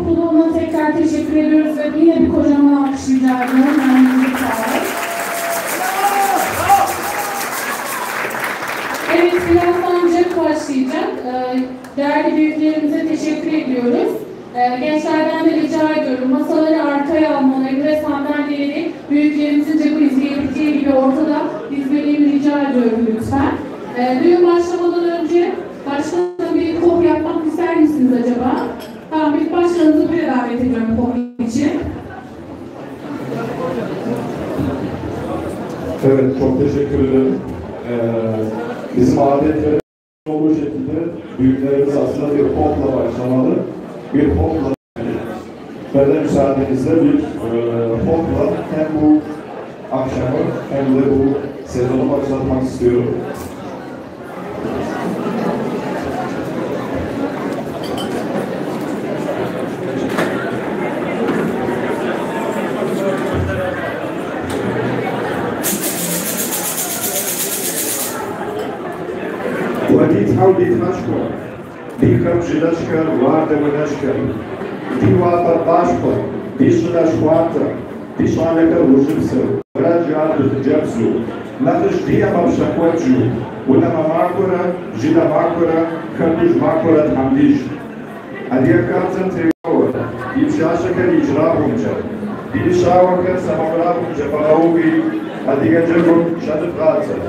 topluluğuna tekrar teşekkür ediyoruz ve yine bir kocaman alkış rica ediyorum. Evet, birazdan cep başlayacak. Değerli büyüklerimize teşekkür ediyoruz. Gençlerden de rica ediyorum, masaları arkaya almaları ve sandalyeleri büyüklerimizin cephe izleyebileceği gibi ortada dizmelerini rica ediyorum lütfen. Düğün başlamadan önce başkanım bir kop yapmak ister misiniz acaba? Tamam, ilk başkanınızı buraya davet ediyorum kop için. Evet, çok teşekkür ederim. Bizim adetlerimiz olduğu şekilde büyüklerimiz aslında bir popla başlamalı. Bir popla, ben de müsaadenizle bir popla hem bu akşamı hem de bu sezonu başlatmak istiyorum. وديت حولي تنشكر ديكم جلاشكر وارد ونشكر دي واتر باشكر دي شنا شواتر دي شانك وجبسر راجعات جبسو نخش دي ما بشكوتجو ولما معكرة جدا معكرة خرجوش معكرة تحمديش هدي كارتن تيور دي بشاشك الإجراءهم جا دي شاورك سمعراهم جا فغوبي هدي جنبهم شد غاتر